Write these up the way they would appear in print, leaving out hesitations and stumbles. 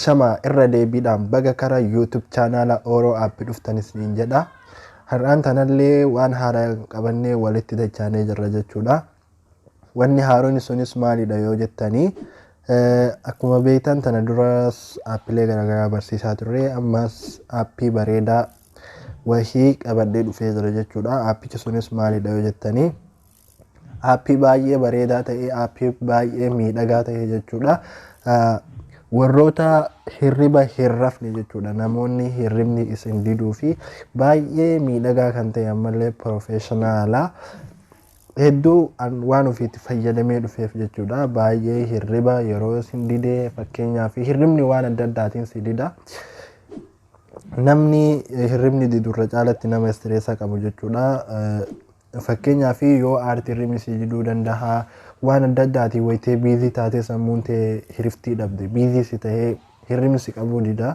Shama irra deebiidhaan baga kara YouTube chaanaala Oro App dhuftanis niin jedha. Har'aan tanallee waan haaraa qabannee walitti dachaanee jirra jechuudha. Wanni haaroon sunis maalidha yoo jettanii akkuma beektan tana duras aappilee garaagaraa barsiisaa turre ammas aappii bareedaa wahii qabadhee dhufee jira jechuudha. Aappichi sunis maalidha yoo jettanii aappii baay'ee bareedaa ta'e aappii baay'ee miidhagaa ta'e jechuudha. Warroota hirriba hin rafne jechuudha. Namoonni hirribni isin diduu fi baay'ee miidhagaa kan ta'e ammallee professionaala hedduu waan ofiitti fayyadamee dhufeef jechuudha. Baay'ee hirriba yeroo isin didee fakkeenyaaf hirribni waan adda addaatiin si dida. Namni hirribni didurra caalatti nama istireessa qabu jechuudha. Fakkeenyaaf yoo aartii hirribni si diduu danda'a. Waan adda addaatiin wayitee biizii taatee sammuun ta'e hiriftii dhabde biizii si ta'ee hirribni si qabuu dida.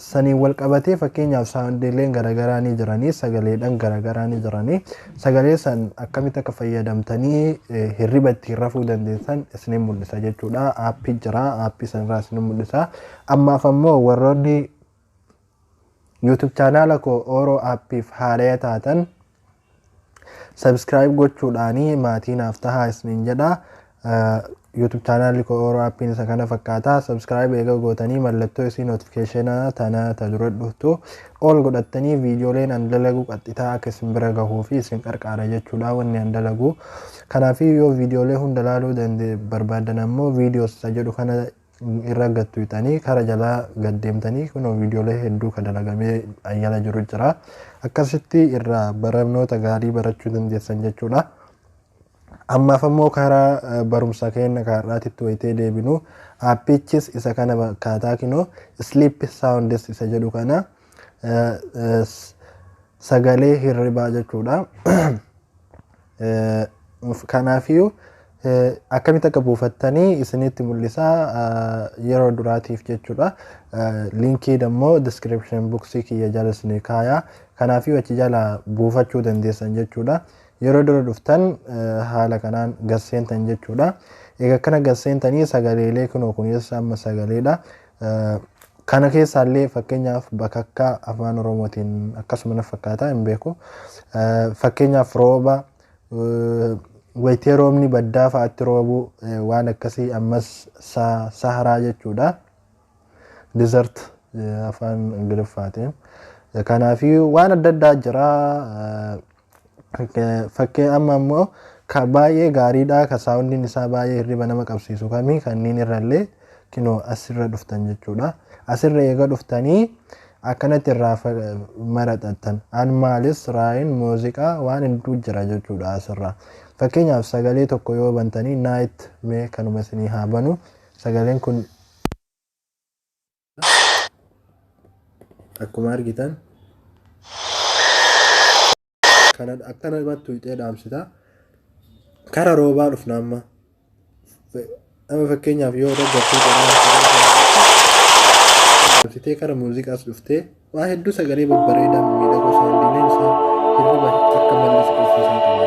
Saniin wal qabatee fakkeenyaaf saawundiileen garaagaraa ni jiranii sagaleedhaan garaagaraa ni jiranii sagalee san akkamitti akka fayyadamtanii hirriba ittiin rafuu dandeessan isin mul'isa jechuudha. Aappii jira aappii sanarraa isin mul'isa. Ammaaf ammoo warroonni YouTube chaanaala koo Oro Aappiif haaraa taatan subscribe gochuudhaanii maatii naaf tahaa isiniin jedha. YouTube chaanaali koo Oro Aappiin isa kana fakkaata. Subscribe eega gootanii mallattoo isii notification tana ta dura dhuftu ol godhattanii viidiyooleen an dalagu qaxxitaa akka isin bira gahuu fi isin qarqaara jechuudha wanni an dalagu. Kanaaf yoo viidiyoolee hunda laaluu barbaadan ammoo viidiyoos isa jedhu kana irra gattuutanii kara jalaa gaddeemtanii kunoo viidiyoolee hedduu ka dalagamee ayyala jiru jira. Akkasitti irraa barnoota gaarii barachuu dandeessan jechuudha. Ammaaf ammoo karaa barumsa keenya kaarraatitti wayitee deebinu aappichis isa kana fakkaataa kinoo sleep sounds isa jedhu kana sagalee hirribaa jechuudha. Kanaafiyyuu akkamitti akka buufattanii isinitti mul'isaa yeroo duraatiif jechuudha. Linkii dammoo description boxii kiyya jala isinii kaayaa. Kanaafiyyuu achi jala buufachuu dandeessan jechuudha. Yeroo dura dhuftan haala kanaan gasseentan jechuudha. Egaa kana gasseentanii sagaleelee kunoo kunis amma sagaleedha. Kana keessaallee fakkeenyaaf bakakkaa afaan Oromootiin akkasuma fakkaataa hin beeku. Fakkeenyaaf rooba wayitee roobni baddaa fa'aatti roobu waan akkasii ammas saharaa jechuudha. Desert afaan Ingiliffaatiin. Kanaafiyyuu waan adda addaa jira. Fakkee amma ammoo ka baay'ee gaariidha. Ka saawundiin isaa baay'ee hirriba nama qabsiisu kamii kanneen irrallee kinoo asirra dhuftan jechuudha. Asirra eega dhuftanii akkanatti irraa maraxattan. An maalis raayin muuziqaa waan hedduu jira jechuudha asirra. Fakkeenyaaf sagalee tokko yoo bantanii naayit mee kanuma isinii haa banu. Sagaleen kun akkuma argitan akkana battu ixee dhaamsita. Kara roobaa dhufna amma fakkeenyaaf yoo dhaggachuu kara muuziqaas dhuftee waa hedduu sagalee babbareedaa miidhagoo saawundiileen isaa hirriba akka mallas qabsiisan qaba.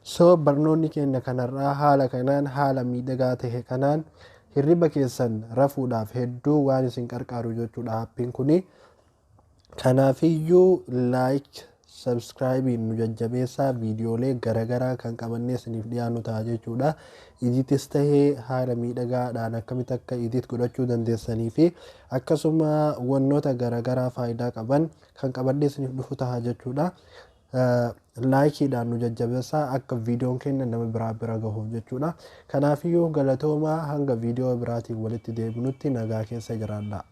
So barnoonni keenya kanarraa haala kanaan haala miidhagaa ta'e kanaan hirriba keessan rafuudhaaf hedduu waan isin qarqaaru jechuudha aappiin kuni. Kanaafiyyuu like subscribe nu jajjabeessaa viidiyoolee garaagaraa kan qabannee isiniif dhiyaannu ta'a jechuudha. Idiitis tahee haala miidhagaadhaan akkamitti akka idiit godhachuu dandeessanii fi akkasuma wannoota garaagaraa faayidaa qaban kan qabannee isiniif dhufu ta'a jechuudha. Laayikiidhaan nu jajjabeessaa akka viidiyoon keenya nama biraa bira gahuuf jechuudha. Kanaafiyyuu galatoomaa hanga viidiyoo biraatiin walitti deebinutti nagaa keessa jiraadhaa.